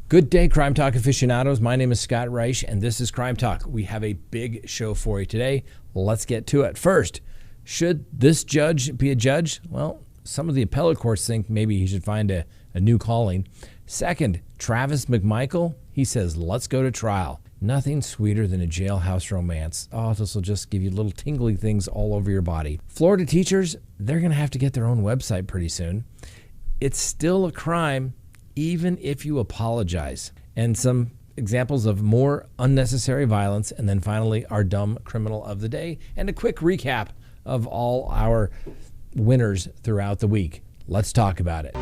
Good day, Crime Talk aficionados. My name is Scott Reich, and this is Crime Talk. We have a big show for you today. Let's get to it. First, should this judge be a judge? Well, some of the appellate courts think maybe he should find a new calling. Second, Travis McMichael, he says, let's go to trial. Nothing sweeter than a jailhouse romance. Oh, this will just give you little tingly things all over your body. Florida teachers, they're going to have to get their own website pretty soon. It's still a crime even if you apologize. And some examples of more unnecessary violence. And then finally, our dumb criminal of the day and a quick recap of all our winners throughout the week. Let's talk about it.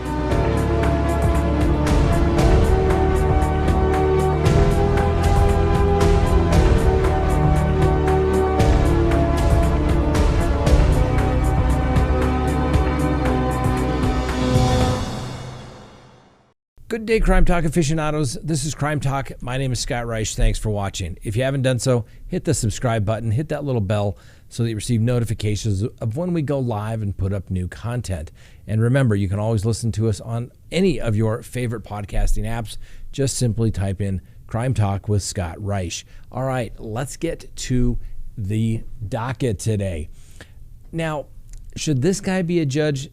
Good day, Crime Talk aficionados. This is Crime Talk. My name is Scott Reich. Thanks for watching. If you haven't done so, hit the subscribe button, hit that little bell so that you receive notifications of when we go live and put up new content. And remember, you can always listen to us on any of your favorite podcasting apps. Just simply type in Crime Talk with Scott Reich. All right, let's get to the docket today. Now, should this guy be a judge?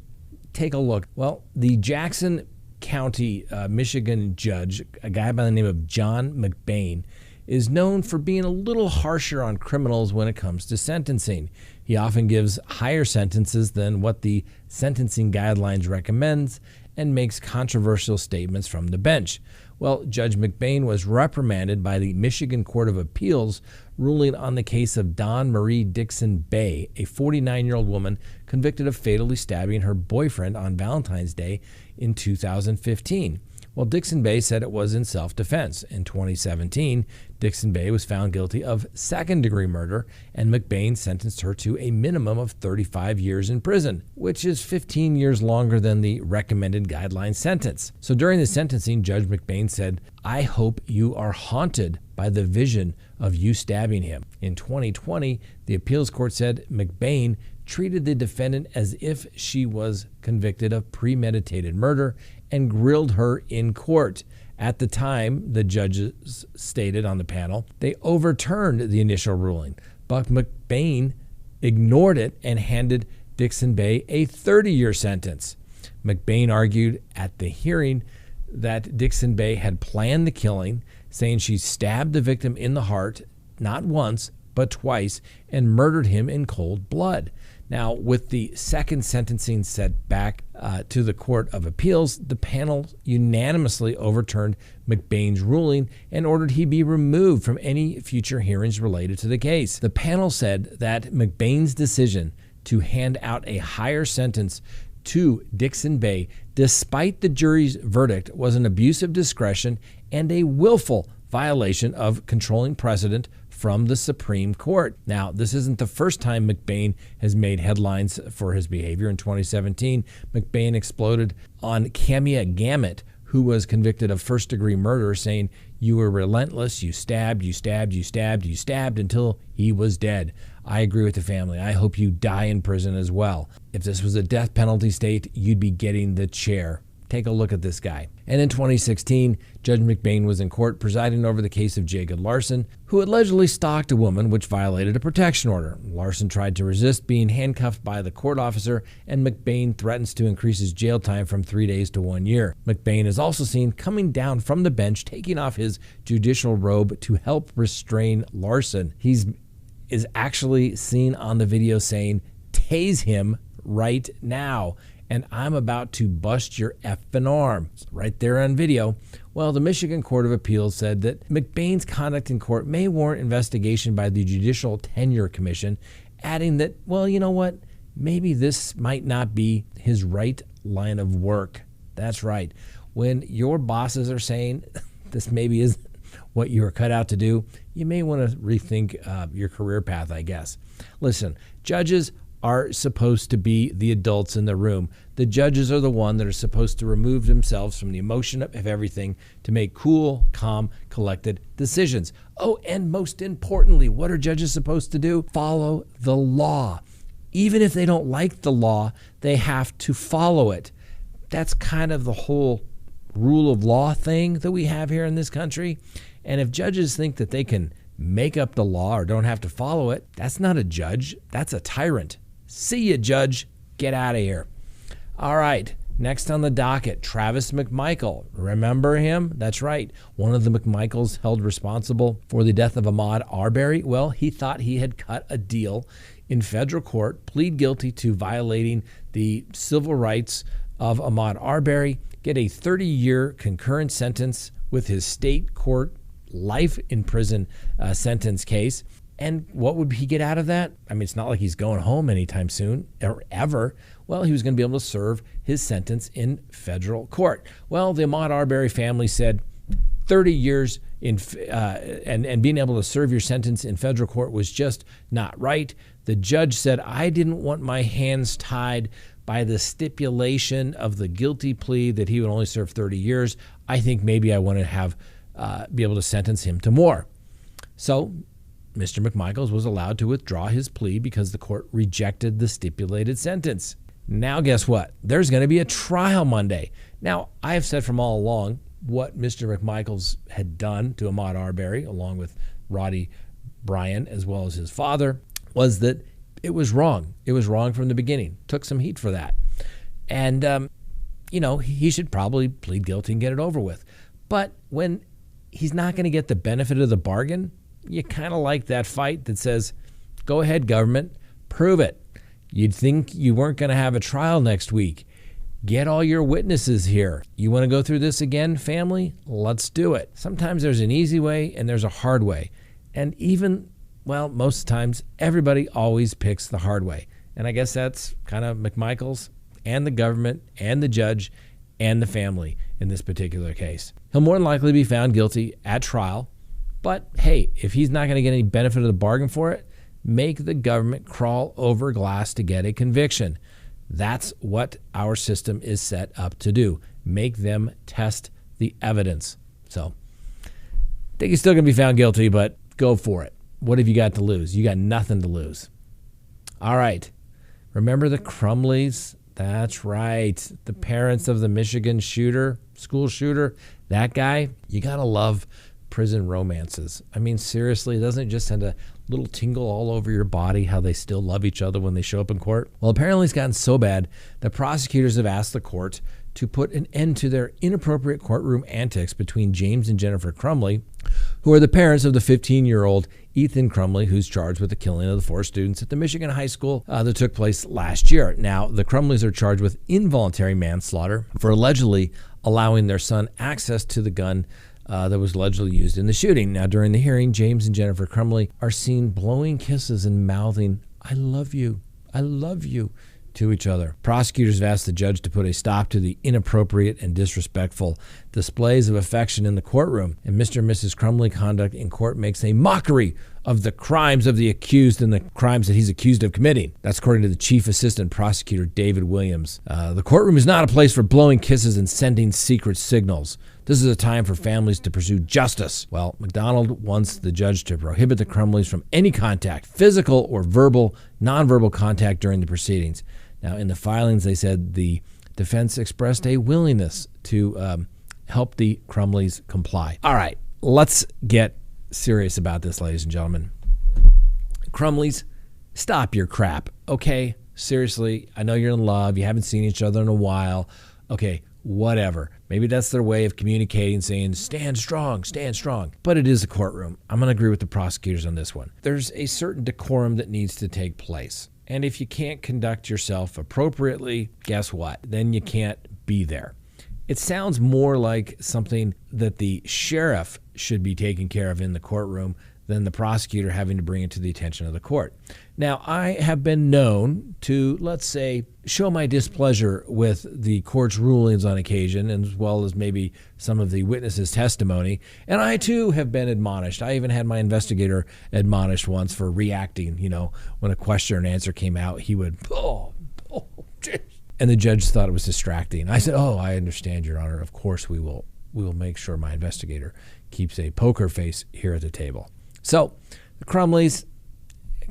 Take a look. Well, the Jackson County, Michigan judge, a guy by the name of John McBain, is known for being a little harsher on criminals when it comes to sentencing. He often gives higher sentences than what the sentencing guidelines recommends and makes controversial statements from the bench. Well, Judge McBain was reprimanded by the Michigan Court of Appeals, ruling on the case of Dawn Marie Dixon Bay, a 49-year-old woman convicted of fatally stabbing her boyfriend on Valentine's Day in 2015. Well, Dixon Bay said it was in self-defense. In 2017, Dixon Bay was found guilty of second-degree murder, and McBain sentenced her to a minimum of 35 years in prison, which is 15 years longer than the recommended guideline sentence. So during the sentencing, Judge McBain said, "I hope you are haunted by the vision of you stabbing him." In 2020, the appeals court said McBain treated the defendant as if she was convicted of premeditated murder and grilled her in court. At the time, the judges stated on the panel, they overturned the initial ruling, but McBain ignored it and handed Dixon Bay a 30-year sentence. McBain argued at the hearing that Dixon Bay had planned the killing, saying she stabbed the victim in the heart, not once, but twice, and murdered him in cold blood. Now, with the second sentencing set back to the Court of Appeals, the panel unanimously overturned McBain's ruling and ordered he be removed from any future hearings related to the case. The panel said that McBain's decision to hand out a higher sentence to Dixon Bay, despite the jury's verdict, was an abuse of discretion and a willful violation of controlling precedent from the Supreme Court. Now, this isn't the first time McBain has made headlines for his behavior. In 2017, McBain exploded on Camia Gamet, who was convicted of first-degree murder, saying, "You were relentless, you stabbed, you stabbed, you stabbed, you stabbed until he was dead. I agree with the family. I hope you die in prison as well. If this was a death penalty state, you'd be getting the chair." Take a look at this guy. And in 2016, Judge McBain was in court presiding over the case of Jacob Larson, who allegedly stalked a woman, which violated a protection order. Larson tried to resist being handcuffed by the court officer, and McBain threatens to increase his jail time from 3 days to 1 year. McBain is also seen coming down from the bench, taking off his judicial robe to help restrain Larson. He is actually seen on the video saying, "Tase him right now, and I'm about to bust your effing arm." It's right there on video. Well, the Michigan Court of Appeals said that McBain's conduct in court may warrant investigation by the Judicial Tenure Commission, adding that, well, you know what? Maybe this might not be his right line of work. That's right. When your bosses are saying this maybe isn't what you were cut out to do, you may want to rethink your career path, I guess. Listen, judges are supposed to be the adults in the room. The judges are the ones that are supposed to remove themselves from the emotion of everything to make cool, calm, collected decisions. Oh, and most importantly, what are judges supposed to do? Follow the law. Even if they don't like the law, they have to follow it. That's kind of the whole rule of law thing that we have here in this country. And if judges think that they can make up the law or don't have to follow it, that's not a judge. That's a tyrant. See ya, judge. Get out of here. All right. Next on the docket, Travis McMichael. Remember him? That's right. One of the McMichaels held responsible for the death of Ahmaud Arbery. Well, he thought he had cut a deal in federal court, plead guilty to violating the civil rights of Ahmaud Arbery, get a 30-year concurrent sentence with his state court life in prison sentence case. And what would he get out of that? I mean, it's not like he's going home anytime soon or ever. Well, he was going to be able to serve his sentence in federal court. Well, the Ahmaud Arbery family said 30 years in and being able to serve your sentence in federal court was just not right. The judge said, I didn't want my hands tied by the stipulation of the guilty plea that he would only serve 30 years. I think maybe I want to have be able to sentence him to more. So Mr. McMichaels was allowed to withdraw his plea because the court rejected the stipulated sentence. Now, guess what? There's going to be a trial Monday. Now, I have said from all along what Mr. McMichaels had done to Ahmaud Arbery, along with Roddy Bryan, as well as his father, was that it was wrong. It was wrong from the beginning. Took some heat for that. And, he should probably plead guilty and get it over with. But when he's not going to get the benefit of the bargain, you kind of like that fight that says, go ahead, government, prove it. You'd think you weren't going to have a trial next week. Get all your witnesses here. You want to go through this again, family? Let's do it. Sometimes there's an easy way and there's a hard way. And most times, everybody always picks the hard way. And I guess that's kind of McMichael's and the government and the judge and the family in this particular case. He'll more than likely be found guilty at trial. But hey, if he's not going to get any benefit of the bargain for it, make the government crawl over glass to get a conviction. That's what our system is set up to do. Make them test the evidence. So I think he's still going to be found guilty, but go for it. What have you got to lose? You got nothing to lose. All right. Remember the Crumbleys? That's right. The parents of the Michigan school shooter, that guy. You got to love prison romances. I mean, seriously, doesn't it just send a little tingle all over your body how they still love each other when they show up in court? Well, apparently it's gotten so bad that prosecutors have asked the court to put an end to their inappropriate courtroom antics between James and Jennifer Crumbley, who are the parents of the 15-year-old Ethan Crumbley, who's charged with the killing of the 4 students at the Michigan high school that took place last year. Now, the Crumbleys are charged with involuntary manslaughter for allegedly allowing their son access to the gun that was allegedly used in the shooting. Now, during the hearing, James and Jennifer Crumbley are seen blowing kisses and mouthing, I love you, to each other. Prosecutors have asked the judge to put a stop to the inappropriate and disrespectful displays of affection in the courtroom. And Mr. and Mrs. Crumbley conduct in court makes a mockery of the crimes of the accused and the crimes that he's accused of committing. That's according to the Chief Assistant Prosecutor, David Williams. The courtroom is not a place for blowing kisses and sending secret signals. This is a time for families to pursue justice. Well, McDonald wants the judge to prohibit the Crumbleys from any contact, physical or verbal, nonverbal contact during the proceedings. Now, in the filings, they said the defense expressed a willingness to help the Crumbleys comply. All right, let's get serious about this, ladies and gentlemen. Crumbleys, stop your crap, okay? Seriously, I know you're in love. You haven't seen each other in a while. Okay, whatever. Maybe that's their way of communicating, saying, stand strong, stand strong. But it is a courtroom. I'm going to agree with the prosecutors on this one. There's a certain decorum that needs to take place. And if you can't conduct yourself appropriately, guess what? Then you can't be there. It sounds more like something that the sheriff should be taking care of in the courtroom than the prosecutor having to bring it to the attention of the court. Now, I have been known to, let's say, show my displeasure with the court's rulings on occasion, as well as maybe some of the witnesses' testimony. And I, too, have been admonished. I even had my investigator admonished once for reacting. When a question and answer came out, he would, geez. And the judge thought it was distracting. I said, I understand, Your Honor. Of course we will make sure my investigator keeps a poker face here at the table. So, the Crumbleys,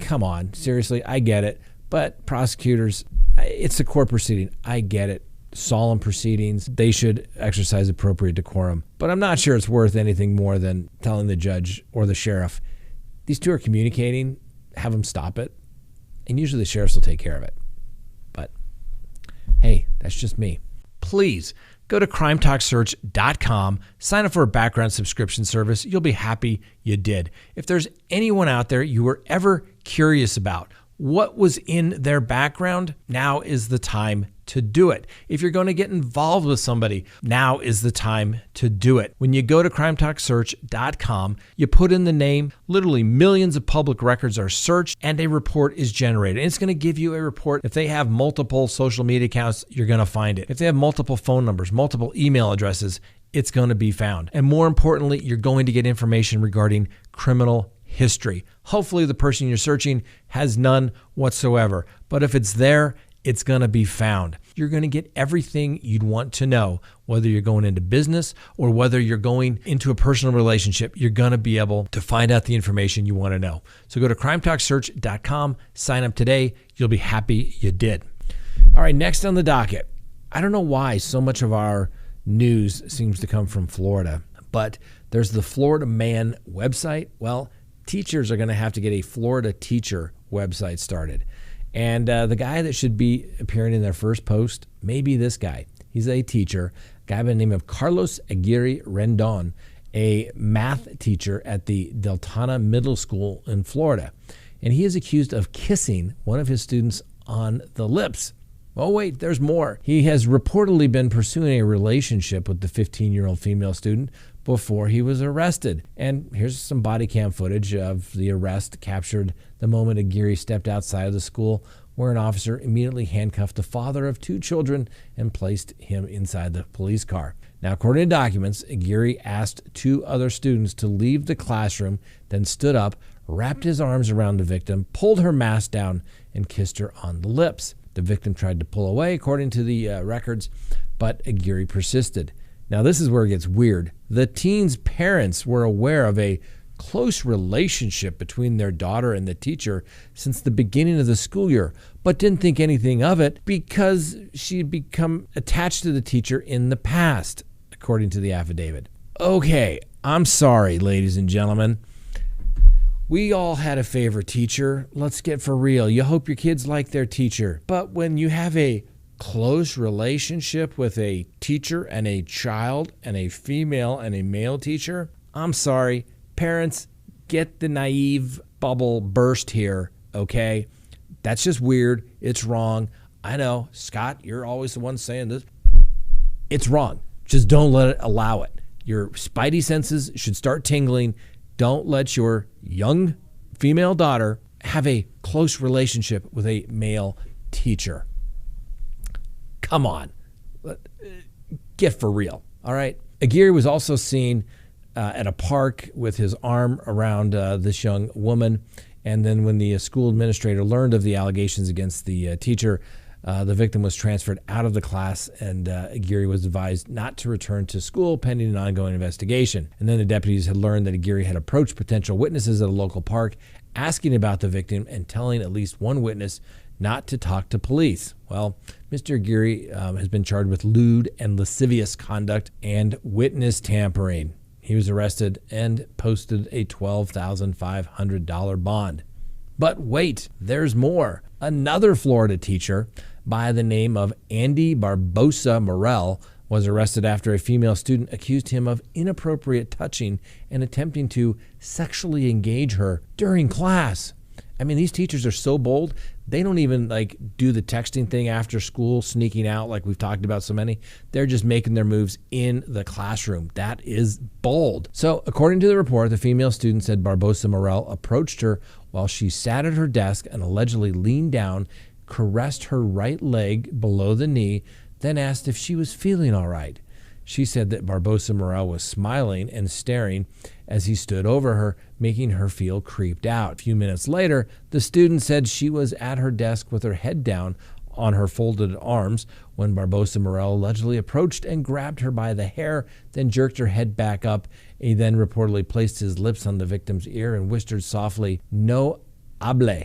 come on, seriously, I get it. But prosecutors, it's a court proceeding. I get it. solemn proceedings. They should exercise appropriate decorum. But I'm not sure it's worth anything more than telling the judge or the sheriff, these two are communicating, have them stop it. And usually the sheriffs will take care of it. But hey, that's just me. Please go to crimetalksearch.com, sign up for a background subscription service. You'll be happy you did. If there's anyone out there you were ever curious about what was in their background, now is the time to do it. If you're going to get involved with somebody, now is the time to do it. When you go to crimetalksearch.com, you put in the name, literally millions of public records are searched, and a report is generated. And it's going to give you a report. If they have multiple social media accounts, you're going to find it. If they have multiple phone numbers, multiple email addresses, it's going to be found. And more importantly, you're going to get information regarding criminal history. Hopefully the person you're searching has none whatsoever. But if it's there, it's going to be found. You're going to get everything you'd want to know, whether you're going into business or whether you're going into a personal relationship. You're going to be able to find out the information you want to know. So go to crimetalksearch.com, sign up today. You'll be happy you did. All right, next on the docket. I don't know why so much of our news seems to come from Florida, but there's the Florida Man website. Well, teachers are going to have to get a Florida Teacher website started. And the guy that should be appearing in their first post may be this guy. He's a teacher, a guy by the name of Carlos Aguirre Rendon, a math teacher at the Deltona Middle School in Florida. And he is accused of kissing one of his students on the lips. Oh, wait, there's more. He has reportedly been pursuing a relationship with the 15-year-old female student before he was arrested. And here's some body cam footage of the arrest captured the moment Aguirre stepped outside of the school, where an officer immediately handcuffed the father of two children and placed him inside the police car. Now, according to documents, Aguirre asked two other students to leave the classroom, then stood up, wrapped his arms around the victim, pulled her mask down, and kissed her on the lips. The victim tried to pull away, according to the records, but Aguirre persisted. Now, this is where it gets weird. The teen's parents were aware of a close relationship between their daughter and the teacher since the beginning of the school year, but didn't think anything of it because she had become attached to the teacher in the past, according to the affidavit. Okay, I'm sorry, ladies and gentlemen. We all had a favorite teacher. Let's get for real. You hope your kids like their teacher. But when you have a close relationship with a teacher and a child and a female and a male teacher, I'm sorry. Parents, get the naive bubble burst here, okay? That's just weird. It's wrong. I know, Scott, you're always the one saying this. It's wrong. Just don't let it allow it. Your spidey senses should start tingling. Don't let your young female daughter have a close relationship with a male teacher. Come on. Get for real, all right? Aguirre was also seen at a park with his arm around this young woman. And then when the school administrator learned of the allegations against the teacher, the victim was transferred out of the class, and Aguirre was advised not to return to school pending an ongoing investigation. And then the deputies had learned that Aguirre had approached potential witnesses at a local park, asking about the victim and telling at least one witness not to talk to police. Well, Mr. Aguirre has been charged with lewd and lascivious conduct and witness tampering. He was arrested and posted a $12,500 bond. But wait, there's more. Another Florida teacher by the name of Andy Barbosa Morel was arrested after a female student accused him of inappropriate touching and attempting to sexually engage her during class. I mean, these teachers are so bold, they don't even do the texting thing after school, sneaking out like we've talked about so many. They're just making their moves in the classroom. That is bold. So according to the report, the female student said Barbosa Morel approached her while she sat at her desk and allegedly leaned down, caressed her right leg below the knee, then asked if she was feeling all right. She said that Barbosa Morel was smiling and staring as he stood over her, making her feel creeped out. A few minutes later, the student said she was at her desk with her head down on her folded arms when Barbosa Morel allegedly approached and grabbed her by the hair, then jerked her head back up. He then reportedly placed his lips on the victim's ear and whispered softly, "No hable,"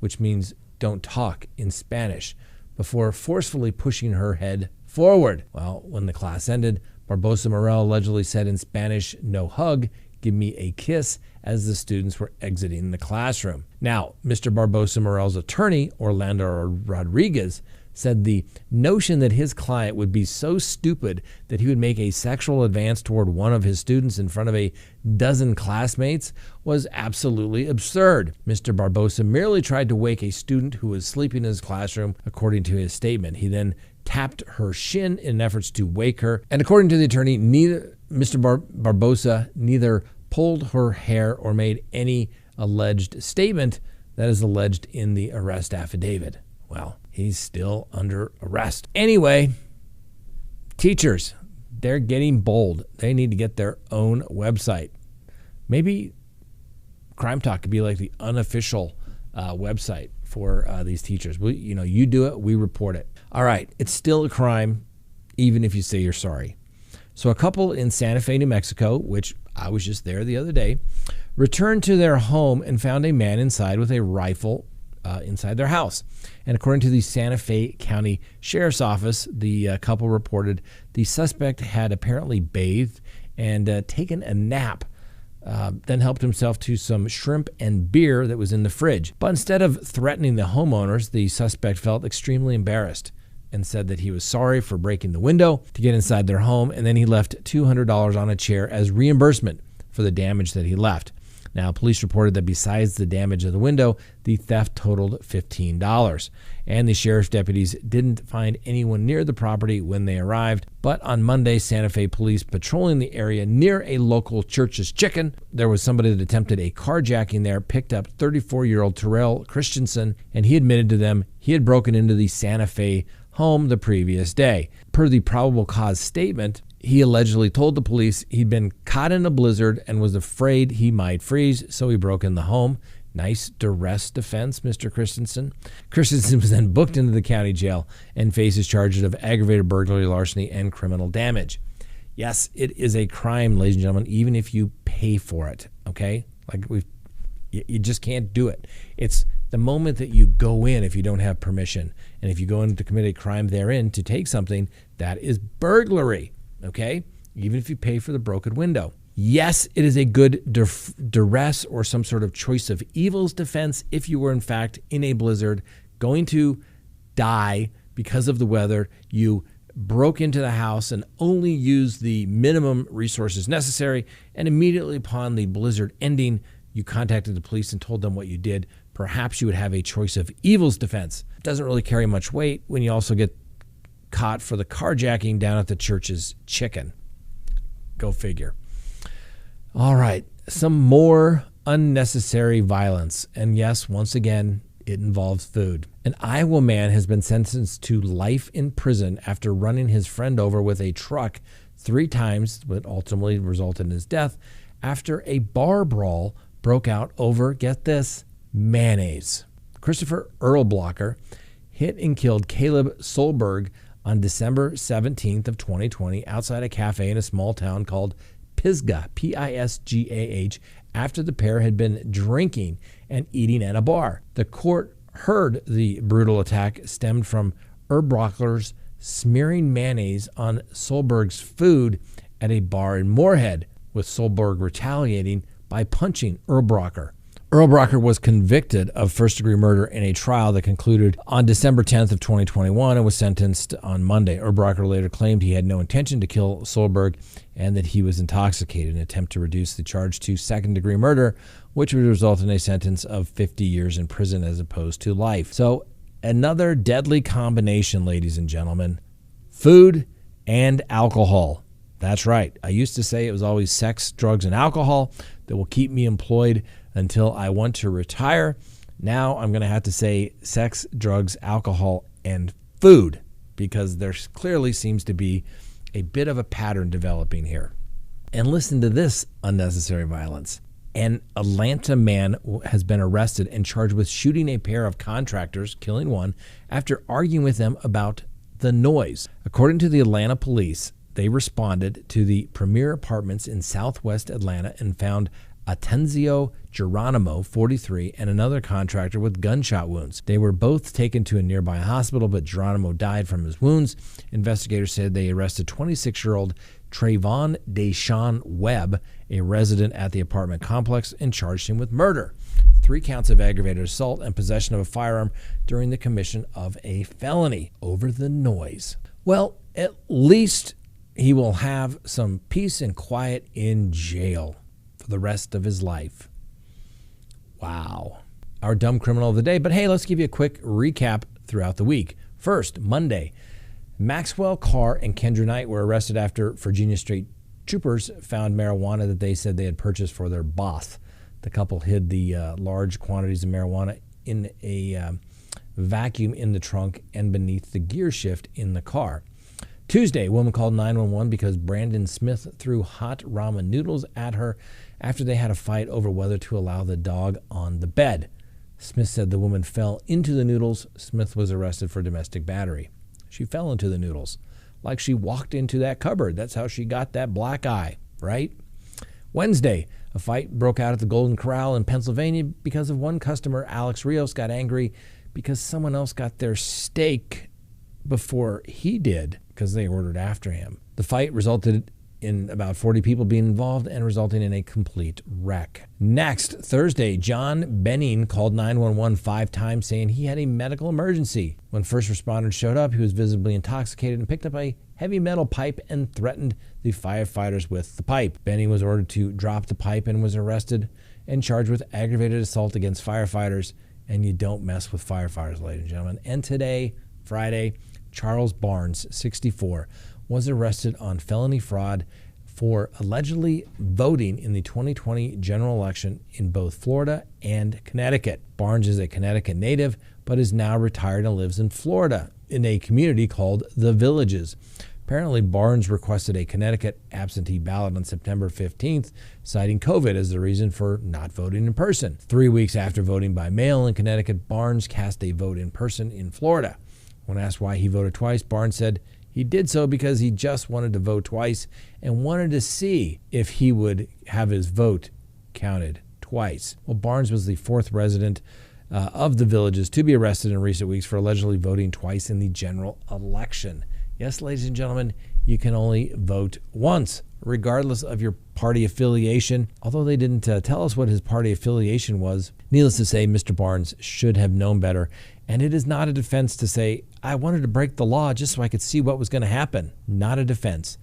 which means don't talk in Spanish, before forcefully pushing her head forward. Well, when the class ended, Barbosa Morel allegedly said in Spanish, "No hug, give me a kiss," as the students were exiting the classroom. Now, Mr. Barbosa Morel's attorney, Orlando Rodriguez, said the notion that his client would be so stupid that he would make a sexual advance toward one of his students in front of a dozen classmates was absolutely absurd. Mr. Barbosa merely tried to wake a student who was sleeping in his classroom, according to his statement. He then tapped her shin in efforts to wake her. And according to the attorney, Mr. Barbosa neither pulled her hair or made any alleged statement that is alleged in the arrest affidavit. Well, he's still under arrest. Anyway, teachers, they're getting bold. They need to get their own website. Maybe CrimeTalk could be like the unofficial website for these teachers. You do it, we report it. All right, it's still a crime, even if you say you're sorry. So a couple in Santa Fe, New Mexico, which I was just there the other day, returned to their home and found a man inside with a rifle inside their house. And according to the Santa Fe County Sheriff's Office, the couple reported the suspect had apparently bathed and taken a nap, then helped himself to some shrimp and beer that was in the fridge. But instead of threatening the homeowners, the suspect felt extremely embarrassed and said that he was sorry for breaking the window to get inside their home, and then he left $200 on a chair as reimbursement for the damage that he left. Now, police reported that besides the damage of the window, the theft totaled $15. And the sheriff's deputies didn't find anyone near the property when they arrived. But on Monday, Santa Fe police patrolling the area near a local Church's Chicken, there was somebody that attempted a carjacking there, picked up 34-year-old Terrell Christensen, and he admitted to them he had broken into the Santa Fe home the previous day. Per the probable cause statement, he allegedly told the police he'd been caught in a blizzard and was afraid he might freeze, so he broke in the home. Nice duress defense, Mr. Christensen. Christensen was then booked into the county jail and faces charges of aggravated burglary, larceny, and criminal damage. Yes, it is a crime, ladies and gentlemen, even if you pay for it, okay? You just can't do it. It's the moment that you go in if you don't have permission. And if you go in to commit a crime therein to take something, that is burglary, okay? Even if you pay for the broken window. Yes, it is a good duress or some sort of choice of evils defense if you were in fact in a blizzard, going to die because of the weather. You broke into the house and only used the minimum resources necessary, and immediately upon the blizzard ending, you contacted the police and told them what you did. Perhaps you would have a choice of evils defense. It doesn't really carry much weight when you also get caught for the carjacking down at the Church's Chicken. Go figure. All right, some more unnecessary violence. And yes, once again, it involves food. An Iowa man has been sentenced to life in prison after running his friend over with a truck 3 times, but ultimately resulted in his death after a bar brawl broke out over, get this, mayonnaise. Christopher Erlblocker hit and killed Caleb Solberg on December 17th of 2020 outside a cafe in a small town called Pisgah, Pisgah, after the pair had been drinking and eating at a bar. The court heard the brutal attack stemmed from Erlblocker's smearing mayonnaise on Solberg's food at a bar in Moorhead, with Solberg retaliating by punching Erlblocker. Erlblocker was convicted of first-degree murder in a trial that concluded on December 10th of 2021 and was sentenced on Monday. Erlblocker later claimed he had no intention to kill Solberg and that he was intoxicated in an attempt to reduce the charge to second-degree murder, which would result in a sentence of 50 years in prison as opposed to life. So another deadly combination, ladies and gentlemen, food and alcohol. That's right. I used to say it was always sex, drugs, and alcohol that will keep me employed until I want to retire. Now I'm going to have to say sex, drugs, alcohol, and food, because there clearly seems to be a bit of a pattern developing here. And listen to this unnecessary violence. An Atlanta man has been arrested and charged with shooting a pair of contractors, killing one, after arguing with them about the noise. According to the Atlanta police, they responded to the Premier Apartments in southwest Atlanta and found Atencio Geronimo, 43, and another contractor with gunshot wounds. They were both taken to a nearby hospital, but Geronimo died from his wounds. Investigators said they arrested 26-year-old Trayvon Deshaun Webb, a resident at the apartment complex, and charged him with murder, 3 counts of aggravated assault, and possession of a firearm during the commission of a felony over the noise. Well, at least he will have some peace and quiet in jail for the rest of his life. Wow. Our dumb criminal of the day. But hey, let's give you a quick recap throughout the week. First, Monday, Maxwell Carr and Kendra Knight were arrested after Virginia State troopers found marijuana that they said they had purchased for their boss. The couple hid the large quantities of marijuana in a vacuum in the trunk and beneath the gear shift in the car. Tuesday, a woman called 911 because Brandon Smith threw hot ramen noodles at her after they had a fight over whether to allow the dog on the bed. Smith said the woman fell into the noodles. Smith was arrested for domestic battery. She fell into the noodles, like she walked into that cupboard. That's how she got that black eye, right? Wednesday, a fight broke out at the Golden Corral in Pennsylvania because of one customer, Alex Rios, got angry because someone else got their steak before he did because they ordered after him. The fight resulted in about 40 people being involved and resulting in a complete wreck. Next, Thursday, John Benning called 911 5 times saying he had a medical emergency. When first responders showed up, he was visibly intoxicated and picked up a heavy metal pipe and threatened the firefighters with the pipe. Benning was ordered to drop the pipe and was arrested and charged with aggravated assault against firefighters. And you don't mess with firefighters, ladies and gentlemen. And today, Friday, Charles Barnes, 64, was arrested on felony fraud for allegedly voting in the 2020 general election in both Florida and Connecticut. Barnes is a Connecticut native, but is now retired and lives in Florida in a community called The Villages. Apparently, Barnes requested a Connecticut absentee ballot on September 15th, citing COVID as the reason for not voting in person. 3 weeks after voting by mail in Connecticut, Barnes cast a vote in person in Florida. When asked why he voted twice, Barnes said he did so because he just wanted to vote twice and wanted to see if he would have his vote counted twice. Well, Barnes was the 4th resident of The Villages to be arrested in recent weeks for allegedly voting twice in the general election. Yes, ladies and gentlemen, you can only vote once, regardless of your party affiliation. Although they didn't tell us what his party affiliation was, needless to say, Mr. Barnes should have known better. And it is not a defense to say, I wanted to break the law just so I could see what was going to happen. Not a defense.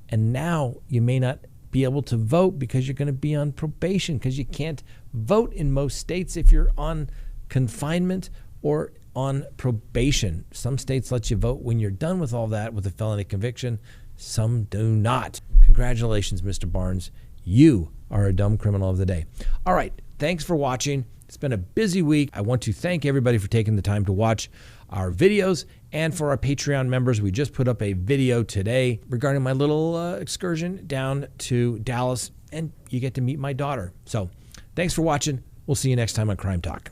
And now you may not be able to vote because you're going to be on probation, because you can't vote in most states if you're on confinement or on probation. Some states let you vote when you're done with all that with a felony conviction. Some do not. Congratulations, Mr. Barnes. You are a dumb criminal of the day. All right. Thanks for watching. It's been a busy week. I want to thank everybody for taking the time to watch our videos. And for our Patreon members, we just put up a video today regarding my little excursion down to Dallas, and you get to meet my daughter. So thanks for watching. We'll see you next time on Crime Talk.